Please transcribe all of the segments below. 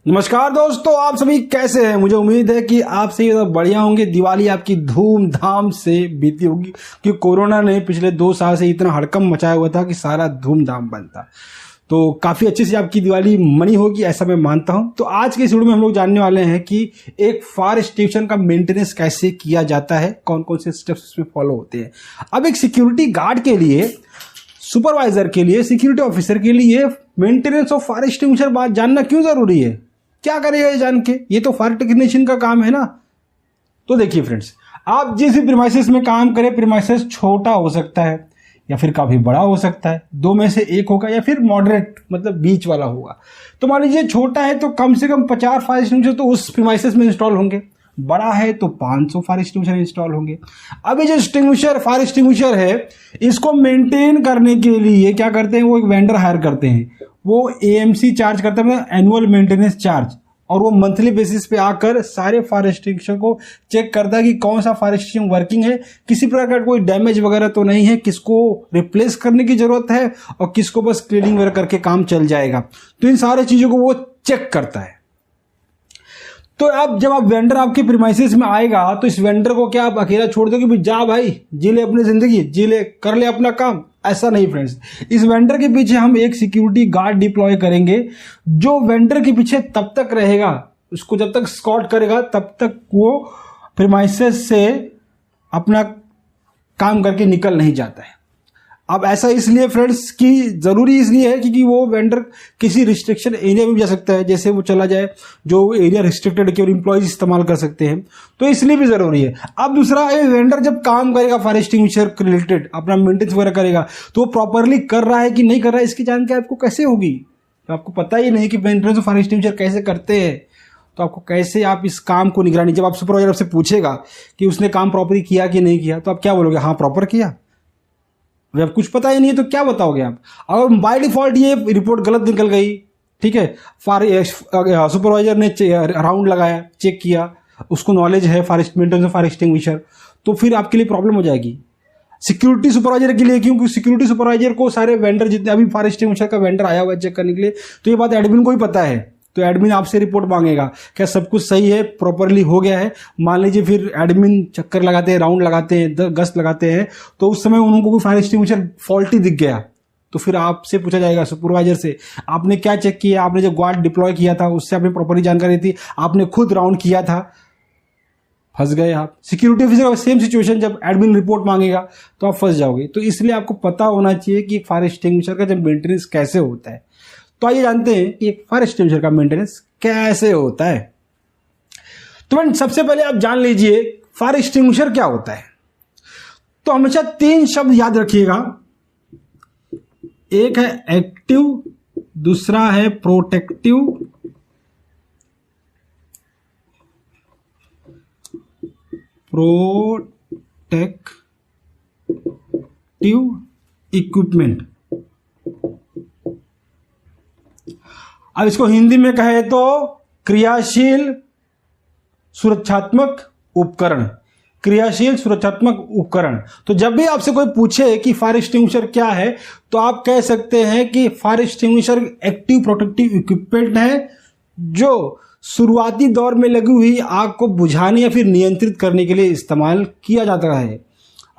नमस्कार दोस्तों, आप सभी कैसे हैं। मुझे उम्मीद है कि आप सभी बढ़िया होंगे। दिवाली आपकी धूमधाम से बीती होगी क्योंकि कोरोना ने पिछले 2 साल से इतना हड़कंप मचाया हुआ था कि सारा धूमधाम बंद था। तो काफ़ी अच्छे से आपकी दिवाली मनी होगी, ऐसा मैं मानता हूं। तो आज के इस वीडियो में हम लोग जानने वाले हैं कि एक फायर स्टेशन का मेंटेनेंस कैसे किया जाता है, कौन कौन से स्टेप्स उसमें फॉलो होते हैं। अब एक सिक्योरिटी गार्ड के लिए, सुपरवाइजर के लिए, सिक्योरिटी ऑफिसर के लिए मेंटेनेंस ऑफ फायर एक्सटिंग्विशर बात जानना क्यों जरूरी है, क्या करेगा ये जान के। ये तो फायर टेक्नीशियन का काम है ना। तो देखिए फ्रेंड्स, आप जिस भी प्रीमाइसेस में काम करें, प्रीमाइसेस छोटा हो सकता है या फिर काफी बड़ा हो सकता है, दो में से एक होगा, या फिर मॉडरेट मतलब बीच वाला होगा। तो मान लीजिए छोटा है तो कम से कम 50 फायर एक्सटिंग्विशर तो उस प्रीमाइसेस में इंस्टॉल होंगे, बड़ा है तो 500 फायर एक्सटिंग्विशर इंस्टॉल होंगे। अब ये जो फायर एक्सटिंग्विशर है, इसको मेंटेन करने के लिए क्या करते हैं, वो एक वेंडर हायर करते हैं। वो एएमसी चार्ज करता है, एनुअल मेंटेनेंस चार्ज, और वो मंथली बेसिस पे आकर सारे फायर एक्सटिंग्विशर को चेक करता है कि कौन सा फायर एक्सटिंग्विशर वर्किंग है, किसी प्रकार का कोई डैमेज वगैरह तो नहीं है, किसको रिप्लेस करने की जरूरत है और किसको बस क्लीनिंग वगैरह करके काम चल जाएगा। तो इन सारे चीजों को वो चेक करता है। तो अब जब आप वेंडर आपके प्रीमाइसेस में आएगा तो इस वेंडर को क्या आप अकेला छोड़ दो कि भाई जा भाई जी ले अपनी जिंदगी, जी ले कर ले अपना काम, ऐसा नहीं फ्रेंड्स। इस वेंडर के पीछे हम एक सिक्योरिटी गार्ड डिप्लॉय करेंगे जो वेंडर के पीछे तब तक रहेगा, उसको जब तक स्कॉट करेगा तब तक वो प्रीमाइसेस से अपना काम करके निकल नहीं जाता है। अब ऐसा इसलिए फ्रेंड्स कि जरूरी इसलिए है क्योंकि वो वेंडर किसी रिस्ट्रिक्शन एरिया में भी जा सकता है, जैसे वो चला जाए जो एरिया रिस्ट्रिक्टेड है, केवल एम्प्लॉइज इस्तेमाल कर सकते हैं, तो इसलिए भी जरूरी है। अब दूसरा, ये वेंडर जब काम करेगा फायर एक्सटिंग्विशर रिलेटेड, अपना मेंटेनेंस वगैरह करेगा, तो वो प्रॉपरली कर रहा है कि नहीं कर रहा है, इसकी जानकारी आपको कैसे होगी। तो आपको पता ही नहीं कि मेंटेनेंस ऑफ फायर एक्सटिंग्विशर कैसे करते हैं, तो आपको कैसे आप इस काम को निगरानी, जब आप सुपरवाइजर आपसे पूछेगा कि उसने काम प्रॉपरली किया कि नहीं किया, तो आप क्या बोलोगे, हाँ प्रॉपर किया। जब कुछ पता ही नहीं है तो क्या बताओगे आप। अगर बाय डिफॉल्ट ये रिपोर्ट गलत निकल गई, ठीक है, सुपरवाइजर ने राउंड लगाया, चेक किया, उसको नॉलेज है मेंटेनेंस ऑफ फायर एक्सटिंग्विशर, तो फिर आपके लिए प्रॉब्लम हो जाएगी। सिक्योरिटी सुपरवाइजर के लिए क्यों, क्योंकि सिक्योरिटी सुपरवाइजर को सारे वेंडर, जितने अभी फायर एक्सटिंग्विशर का वेंडर आया हुआ है चेक करने के लिए, तो ये बात एडमिन को ही पता है। तो एडमिन आपसे रिपोर्ट मांगेगा, क्या सब कुछ सही है, प्रॉपरली हो गया है। मान लीजिए फिर एडमिन चक्कर लगाते हैं, राउंड लगाते हैं, गश्त लगाते हैं, तो उस समय उनको कोई फायर एक्सटिंग्विशर फॉल्टी दिख गया, तो फिर आपसे पूछा जाएगा सुपरवाइजर से, आपने क्या चेक किया, आपने जो गार्ड डिप्लॉय किया था उससे आपने प्रॉपरली जानकारी थी, आपने खुद राउंड किया था, फंस गए आप। सिक्योरिटी ऑफिसर का सेम सिचुएशन, जब एडमिन रिपोर्ट मांगेगा तो आप फंस जाओगे। तो इसलिए आपको पता होना चाहिए कि फायर एक्सटिंग्विशर का जब मेंटेनेंस कैसे होता है। तो आइए जानते हैं कि एक फायर एक्सटिंग्विशर का मेंटेनेंस कैसे होता है। तो फ्रेंड, सबसे पहले आप जान लीजिए फायर एक्सटिंग्विशर क्या होता है। तो हमेशा 3 शब्द याद रखिएगा, एक है एक्टिव, दूसरा है प्रोटेक्टिव, इक्विपमेंट। अब इसको हिंदी में कहे तो क्रियाशील सुरक्षात्मक उपकरण, क्रियाशील सुरक्षात्मक उपकरण। तो जब भी आपसे कोई पूछे कि फायर एक्सटिंग्विशर क्या है, तो आप कह सकते हैं कि fire extinguisher active protective equipment है जो शुरुआती दौर में लगी हुई आग को बुझाने या फिर नियंत्रित करने के लिए इस्तेमाल किया जाता है।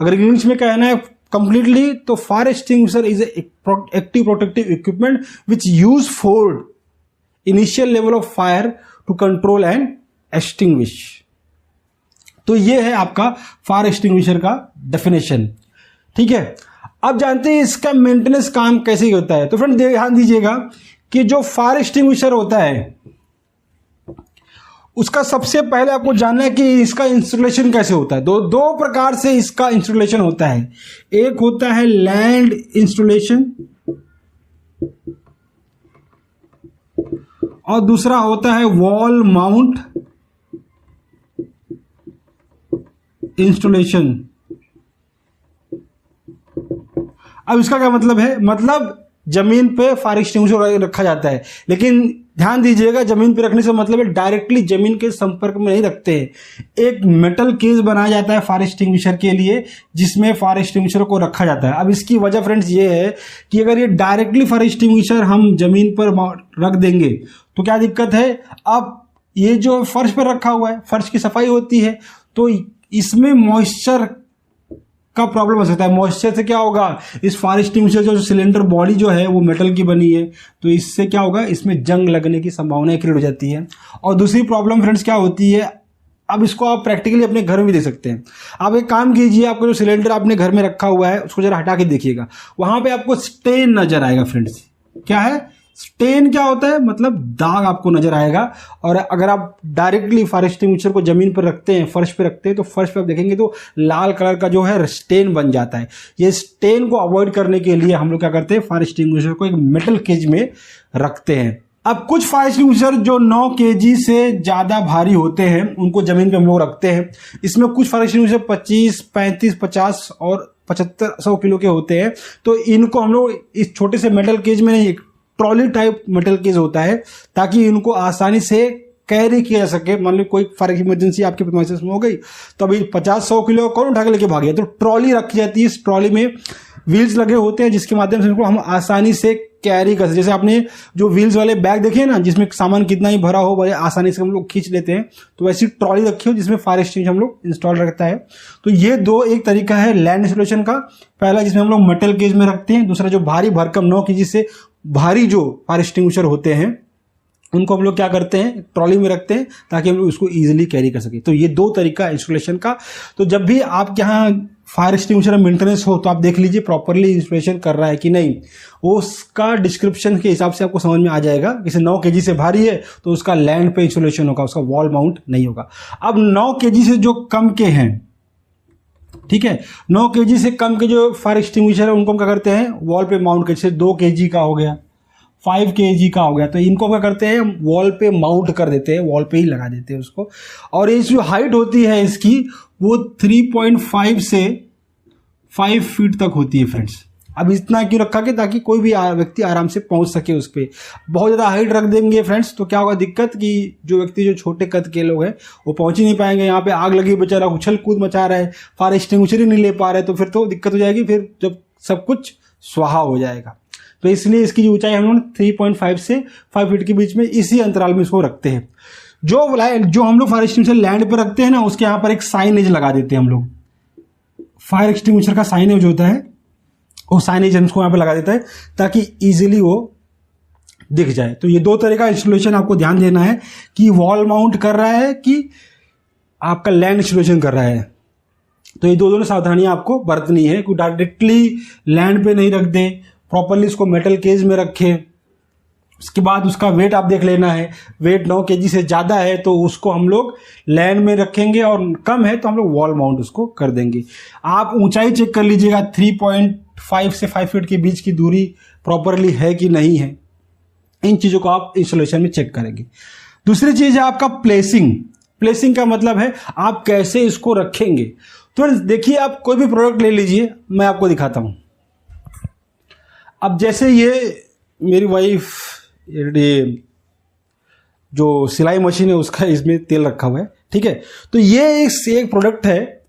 अगर इंग्लिश में कहना है कंप्लीटली, तो fire extinguisher is active protective equipment which use for initial level of fire to control and extinguish. तो ये है आपका फायर एक्सटिंग्विशर का डेफिनेशन, ठीक है। अब जानते हैं इसका मेंटेनेंस काम कैसे होता है। तो फ्रेंड ध्यान दीजिएगा कि जो फायर एक्सटिंग्विशर होता है उसका सबसे पहले आपको जानना है कि इसका इंस्टॉलेशन कैसे होता है। दो प्रकार से इसका इंस्टॉलेशन होता है। एक होता है लैंड इंस्टॉलेशन और दूसरा होता है वॉल माउंट इंस्टॉलेशन। अब इसका क्या मतलब है, मतलब जमीन पे फायर एक्सटिंग्विशर रखा जाता है, लेकिन ध्यान दीजिएगा, जमीन पे रखने से मतलब है डायरेक्टली जमीन के संपर्क में नहीं रखते हैं। एक मेटल केस बनाया जाता है फायर एक्सटिंग्विशर के लिए, जिसमें फायर एक्सटिंग्विशर को रखा जाता है। अब इसकी वजह फ्रेंड्स ये है कि अगर ये डायरेक्टली फायर एक्सटिंग्विशर हम जमीन पर रख देंगे तो क्या दिक्कत है, अब ये जो फर्श पर रखा हुआ है, फर्श की सफाई होती है तो इसमें मॉइस्चर का प्रॉब्लम हो सकता है। मॉइस्चर से क्या होगा, इस फायर एक्सटिंग्विशर जो सिलेंडर बॉडी जो है वो मेटल की बनी है, तो इससे क्या होगा, इसमें जंग लगने की संभावना क्रिएट हो जाती है। और दूसरी प्रॉब्लम फ्रेंड्स क्या होती है, अब इसको आप प्रैक्टिकली अपने घर में भी देख सकते हैं। आप एक काम कीजिए, आपको जो सिलेंडर आपने घर में रखा हुआ है उसको जरा हटा के देखिएगा, वहां पे आपको स्टेन नजर आएगा फ्रेंड्स। क्या है स्टेन, क्या होता है, मतलब दाग आपको नजर आएगा। और अगर आप डायरेक्टली फायर एक्सटिंग्विशर को जमीन पर रखते हैं, फर्श पे रखते हैं, तो फर्श पे आप देखेंगे तो लाल कलर का जो है स्टेन बन जाता है। ये स्टेन को अवॉइड करने के लिए हम लोग क्या करते हैं, फायर एक्सटिंग्विशर को एक मेटल केज में रखते हैं। अब कुछ फायर एक्सटिंग्विशर जो 9 kg से ज्यादा भारी होते हैं उनको जमीन पे हम लोग रखते हैं। इसमें कुछ फायर एक्सटिंग्विशर 25, 35, 50 और 75-100 किलो के होते हैं। तो इनको हम लोग इस छोटे से मेटल केज में नहीं, ट्रॉली टाइप मेटल केज होता है, ताकि इनको आसानी से कैरी किया जा सके। मान लो कोई फायर इमरजेंसी आपके प्रीमाइसेस में हो गई तो अभी 50-100 किलो कौन उठा के लेके भाग गया, तो ट्रॉली रखी जाती है। इस ट्रॉली में व्हील्स लगे होते हैं जिसके माध्यम से इनको हम आसानी से कैरी कर सकते। जैसे आपने जो व्हील्स वाले बैग देखे ना, जिसमें सामान कितना ही भरा हो बड़े आसानी से हम लोग खींच लेते हैं, तो वैसी ट्रॉली रखी हो जिसमें फायर एक्सटिंग्विशर हम लोग इंस्टॉल रखता है। तो ये दो एक तरीका है लैंड इंस्टॉलेशन का, पहला जिसमें हम लोग मेटल केज में रखते हैं, दूसरा जो भारी भरकम 9 kg से भारी जो फायर एक्सटिंग्विशर होते हैं उनको हम लोग क्या करते हैं, ट्रॉली में रखते हैं ताकि हम लोग उसको इजीली कैरी कर सके। तो ये दो तरीका इंस्टॉलेशन का। तो जब भी आपके यहाँ फायर एक्सटिंग्विशर मेंटेनेंस हो तो आप देख लीजिए प्रॉपरली इंस्टॉलेशन कर रहा है कि नहीं। उसका डिस्क्रिप्शन के हिसाब से आपको समझ में आ जाएगा। जैसे 9 kg से भारी है तो उसका लैंड पे इंस्टॉलेशन होगा, उसका वॉल माउंट नहीं होगा। अब 9 kg से जो कम के हैं, ठीक है, 9 kg से कम के जो फायर एक्सटिंग्विशर है उनको हम क्या करते हैं, वॉल पे माउंट करते हैं। 2 kg का हो गया, 5 kg का हो गया, तो इनको क्या करते हैं, वॉल पे माउंट कर देते हैं, वॉल पे ही लगा देते हैं उसको। और ये जो हाइट होती है इसकी वो 3.5 से 5 फीट तक होती है फ्रेंड्स। अब इतना क्यों रखा कि ताकि कोई भी व्यक्ति आराम से पहुंच सके उस पर। बहुत ज़्यादा हाइट रख देंगे फ्रेंड्स तो क्या होगा दिक्कत, कि जो व्यक्ति जो छोटे कद के लोग हैं वो पहुंच ही नहीं पाएंगे। यहाँ पे आग लगी, बेचारा उछल कूद मचा रहा है, फायर एक्सटिंग्विशर ही नहीं ले पा रहे, तो फिर तो दिक्कत हो जाएगी, फिर जब सब कुछ स्वाहा हो जाएगा। तो इसलिए इसकी जो ऊंचाई हम लोग 3.5 से 5 फीट के बीच में इसी अंतराल में इसको रखते हैं। जो हम लोग फायर एक्सटिंग्विशर लैंड पर रखते हैं ना, उसके यहाँ पर एक साइनेज लगा देते हैं हम लोग। फायर एक्सटिंग्विशर का साइनेज जो होता है वो साइनेज हमको यहाँ पे लगा देता है ताकि इजीली वो दिख जाए। तो ये दो तरह का इंस्टॉलेशन आपको ध्यान देना है कि वॉल माउंट कर रहा है कि आपका लैंड इंस्टॉलेशन कर रहा है। तो ये दोनों सावधानियां आपको बरतनी है कि डायरेक्टली लैंड पे नहीं रख दें, प्रॉपरली इसको मेटल केज में रखें। उसके बाद उसका वेट आप देख लेना है, वेट 9 kg से ज़्यादा है तो उसको हम लोग लैंड में रखेंगे और कम है तो हम लोग वॉल माउंट उसको कर देंगे। आप ऊंचाई चेक कर लीजिएगा, 3.5 से 5 फीट के बीच की दूरी प्रॉपरली है कि नहीं है। इन चीज़ों को आप इंस्टॉलेशन में चेक करेंगे। दूसरी चीज़ है आपका प्लेसिंग। प्लेसिंग का मतलब है आप कैसे इसको रखेंगे। तो देखिए, आप कोई भी प्रोडक्ट ले लीजिए, मैं आपको दिखाता हूँ। अब जैसे ये मेरी वाइफ ये जो सिलाई मशीन है उसका इसमें तेल रखा हुआ है, ठीक है। तो ये एक प्रोडक्ट है,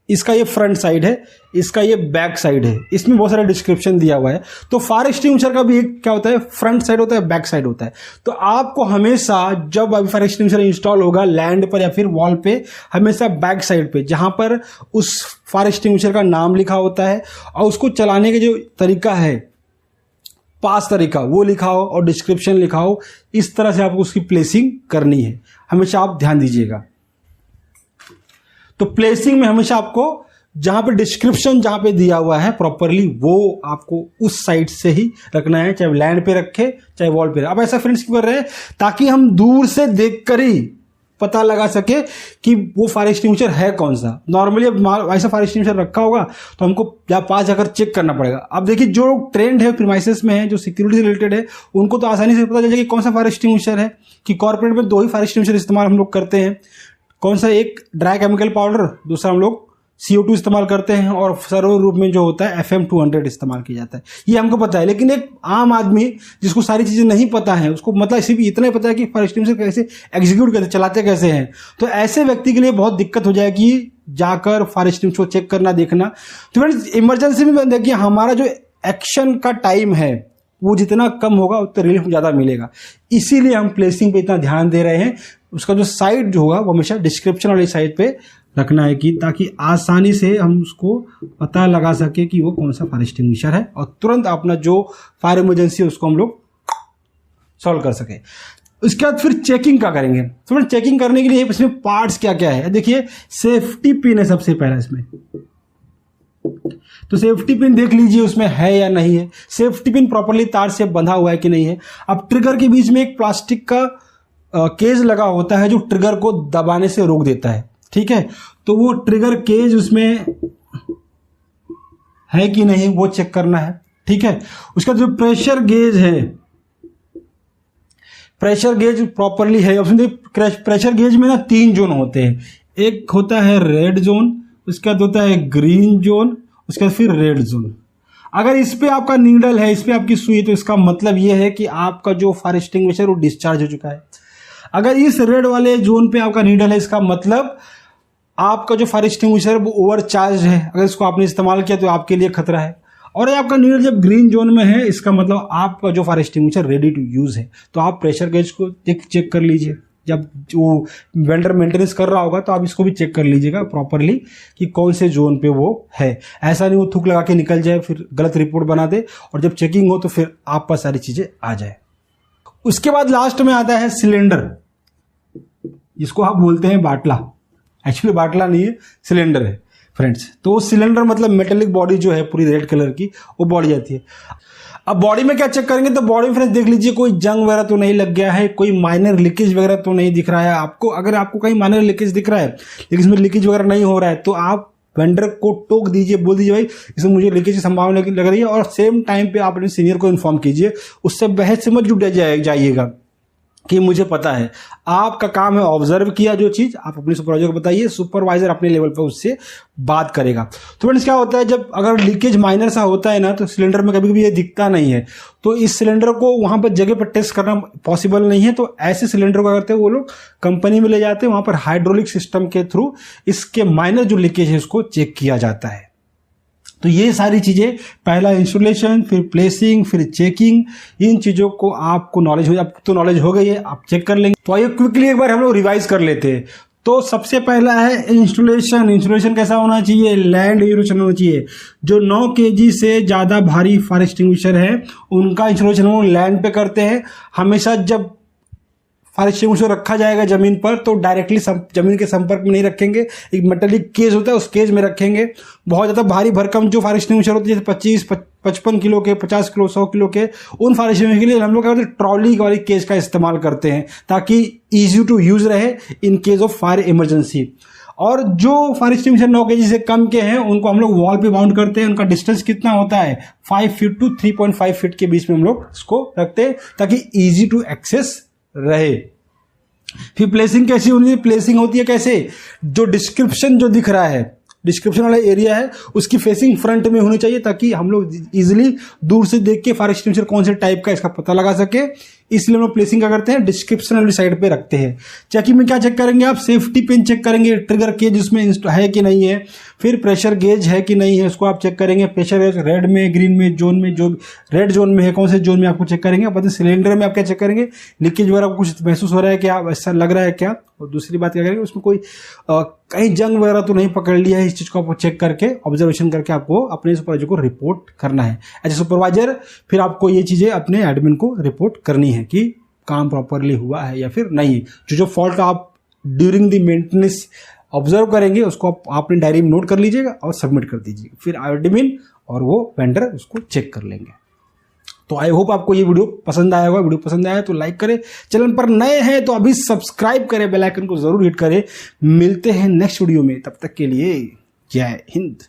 इसका ये फ्रंट साइड है, इसका ये बैक साइड है, इसमें बहुत सारा डिस्क्रिप्शन दिया हुआ है। तो फायर एक्सटिंग्विशर का भी एक क्या होता है, फ्रंट साइड होता है, बैक साइड होता है। तो आपको हमेशा जब अभी फायर एक्सटिंग्विशर इंस्टॉल होगा लैंड पर या फिर वॉल पे, हमेशा बैक साइड पे जहां पर उस फायर एक्सटिंग्विशर का नाम लिखा होता है और उसको चलाने का जो तरीका है, पास तरीका, वो लिखा हो और डिस्क्रिप्शन लिखा हो, इस तरह से आपको उसकी प्लेसिंग करनी है। हमेशा आप ध्यान दीजिएगा। तो प्लेसिंग में हमेशा आपको जहां पे डिस्क्रिप्शन जहां पे दिया हुआ है प्रॉपरली, वो आपको उस साइड से ही रखना है, चाहे लैंड पे रखे चाहे वॉल पे। अब ऐसा फ्रेंड्स क्यों कर रहे हैं, ताकि हम दूर से देखकर ही पता लगा सके कि वो फायर एक्सटिंग्विशर है कौन सा। नॉर्मली अब ऐसा फायर एक्सटिंग्विशर रखा होगा तो हमको या पास जाकर चेक करना पड़ेगा। अब देखिए, जो ट्रेंड है प्रीमाइसेस में है, जो सिक्योरिटी से रिलेटेड है, उनको तो आसानी से पता चल जाएगा कि कौन सा फायर एक्सटिंग्विशर है। कि कॉर्पोरेट में 2 ही फायर एक्सटिंग्विशर इस्तेमाल हम लोग करते हैं। कौन सा, एक ड्राई केमिकल पाउडर, दूसरा हम लोग CO2 इस्तेमाल करते हैं और सर्वर रूप में जो होता है FM200 इस्तेमाल किया जाता है। ये हमको पता है, लेकिन एक आम आदमी जिसको सारी चीज़ें नहीं पता है, उसको मतलब सिर्फ इतना ही पता है कि फायर एक्सटिंग्विशर कैसे एग्जीक्यूट करते, चलाते कैसे हैं, तो ऐसे व्यक्ति के लिए बहुत दिक्कत हो जाएगी जाकर फायर एक्सटिंग्विशर चेक करना, देखना। तो फ्रेंड्स, इमरजेंसी में देखिए हमारा जो एक्शन का टाइम है वो जितना कम होगा उतना रिलीफ ज़्यादा मिलेगा। इसीलिए हम प्लेसिंग पे इतना ध्यान दे रहे हैं। उसका जो साइट जो होगा वो हमेशा डिस्क्रिप्शन वाली साइट पे रखना है, कि ताकि आसानी से हम उसको पता लगा सके कि वो कौन सा फायर एक्सटिंग्विशर है और तुरंत अपना जो फायर इमरजेंसी है उसको हम लोग सॉल्व कर सके। उसके बाद फिर चेकिंग क्या करेंगे। तो फिर चेकिंग करने के लिए इसमें पार्ट्स क्या क्या है, देखिए सेफ्टी पिन है सबसे पहला इसमें। तो सेफ्टी पिन देख लीजिए उसमें है या नहीं है, सेफ्टी पिन प्रॉपर्ली तार से बंधा हुआ है कि नहीं है। अब ट्रिगर के बीच में एक प्लास्टिक का केज लगा होता है जो ट्रिगर को दबाने से रोक देता है, ठीक है। तो वो ट्रिगर केज उसमें है कि नहीं वो चेक करना है, ठीक है। उसका जो प्रेशर गेज है, प्रेशर गेज प्रॉपर्ली है। प्रेशर गेज में ना 3 जोन होते हैं, एक होता है रेड जोन, उसके बाद होता है ग्रीन जोन, उसके बाद फिर रेड जोन। अगर इस पे आपका नीडल है, इस पे आपकी सुई, तो इसका मतलब यह है कि आपका जो फायर एक्सटिंग्विशर वो डिस्चार्ज हो चुका है। अगर इस रेड वाले जोन पे आपका नीडल है, इसका मतलब आपका जो फायर एक्सटिंग्विशर वो ओवरचार्ज है, अगर इसको आपने इस्तेमाल किया तो आपके लिए खतरा है। और आपका नीडल जब ग्रीन जोन में है, इसका मतलब आपका जो fire extinguisher ready to use है। तो आप प्रेशर गेज को चेक कर लीजिए, जब वो वेंडर मेंटेनेंस कर रहा होगा तो आप इसको भी चेक कर लीजिएगा प्रॉपरली कि कौन से जोन पे वो है। ऐसा नहीं वो थूक लगा के निकल जाए, फिर गलत रिपोर्ट बना दे, और जब चेकिंग हो तो फिर आप पास सारी चीजें आ जाए। उसके बाद लास्ट में आता है सिलेंडर, जिसको आप बोलते हैं बाटला। एक्चुअली बाटला नहीं है, सिलेंडर है फ्रेंड्स। तो सिलेंडर मतलब मेटेलिक बॉडी जो है पूरी रेड कलर की, वो बॉडी आती है। अब बॉडी में क्या चेक करेंगे, तो बॉडी में फ्रेंड्स देख लीजिए कोई जंग वगैरह तो नहीं लग गया है, कोई माइनर लीकेज वगैरह तो नहीं दिख रहा है आपको। अगर आपको कहीं माइनर लीकेज दिख रहा है लेकिन इसमें लीकेज वगैरह नहीं हो रहा है, तो आप वेंडर को टोक दीजिए, बोल दीजिए भाई इसमें मुझे लीकेज की संभावना लग रही है, और सेम टाइम पे आप अपने सीनियर को इन्फॉर्म कीजिए। उससे बहस से मत जुट जाइएगा कि मुझे पता है। आपका काम है ऑब्जर्व किया जो चीज, आप अपने सुपरवाइजर को बताइए, सुपरवाइजर अपने लेवल पर उससे बात करेगा। तो फ्रेंड्स क्या होता है, जब अगर लीकेज माइनर सा होता है ना, तो सिलेंडर में कभी कभी ये दिखता नहीं है, तो इस सिलेंडर को वहां पर जगह पर टेस्ट करना पॉसिबल नहीं है। तो ऐसे सिलेंडर को करते हैं वो लोग कंपनी में ले जाते हैं, वहां पर हाइड्रोलिक सिस्टम के थ्रू इसके माइनर जो लीकेज है उसको चेक किया जाता है। तो ये सारी चीजें, पहला इंस्टॉलेशन, फिर प्लेसिंग, फिर चेकिंग, इन चीजों को आपको नॉलेज हो, अब तो नॉलेज हो गई है, आप चेक कर लेंगे। तो आइए क्विकली एक बार हम लोग रिवाइज कर लेते हैं। तो सबसे पहला है इंस्टॉलेशन। इंस्टॉलेशन कैसा होना चाहिए, लैंड इंस्टॉलेशन होना चाहिए। जो 9 kg से ज्यादा भारी फायर एक्सटिंग्विशर है उनका इंस्टॉलेशन हम लैंड पे करते हैं। हमेशा जब फायर एक्सटिंग्विशर रखा जाएगा जमीन पर, तो डायरेक्टली जमीन के संपर्क में नहीं रखेंगे, एक मेटेलिक केज होता है उस केज में रखेंगे। बहुत ज्यादा भारी भरकम जो फायर एक्सटिंग्विशर होती है, जैसे 25-55 किलो के, 50 किलो, 100 किलो के, उन फायर एक्सटिंग्विशर के लिए हम लोग क्या करते हैं, ट्रॉली वाली केज का इस्तेमाल करते हैं, ताकि इजी टू यूज रहे in case of fire emergency. और जो फायर एक्सटिंग्विशर 9 kg से कम के हैं उनको हम लोग वॉल पे बाउंड करते हैं। उनका डिस्टेंस कितना होता है, 5 फीट टू 3.5 फीट के बीच में हम लोग इसको रखते हैं, ताकि इजी टू एक्सेस रहे। फिर प्लेसिंग कैसी होनी है, प्लेसिंग होती है कैसे, जो डिस्क्रिप्शन जो दिख रहा है, डिस्क्रिप्शन वाला एरिया है, उसकी फेसिंग फ्रंट में होनी चाहिए, ताकि हम लोग इजिली दूर से देख के फायर एक्सटिंग्विशर कौन से टाइप का इसका पता लगा सके। इसलिए हम लोग प्लेसिंग क्या करते हैं, डिस्क्रिप्शन वाली साइड पे रखते हैं। चेकिंग में क्या चेक करेंगे आप, सेफ्टी पिन चेक करेंगे, ट्रिगर केज उसमें है कि नहीं है, फिर प्रेशर गेज है कि नहीं है उसको आप चेक करेंगे। प्रेशर गेज रेड में, ग्रीन में, जोन में, जो रेड जोन में है कौन से जोन में आपको चेक करेंगे। अब सिलेंडर में आप क्या चेक करेंगे, लीकेज वगैरह कुछ महसूस हो रहा है क्या, ऐसा लग रहा है क्या। और दूसरी बात क्या करेंगे, उसमें कोई कहीं जंग वगैरह तो नहीं पकड़ लिया है, इस चीज को आपको चेक करके, ऑब्जर्वेशन करके आपको अपने सुपरवाइजर को रिपोर्ट करना है एज ए सुपरवाइजर। फिर आपको ये चीजें अपने एडमिन को रिपोर्ट करनी है कि काम प्रॉपरली हुआ है या फिर नहीं। जो फॉल्ट आप ड्यूरिंग द मेंटेनेंस ऑब्जर्व करेंगे उसको आप अपने डायरी में नोट कर लीजिएगा और सबमिट कर दीजिएगा। फिर एडमिन और वो वेंडर उसको चेक कर लेंगे। तो आई होप आपको ये वीडियो पसंद आया होगा। वीडियो पसंद आया तो लाइक करें, चैनल पर नए हैं तो अभी सब्सक्राइब करें, बेल आइकन को जरूर हिट करें। मिलते हैं नेक्स्ट वीडियो में, तब तक के लिए जय हिंद।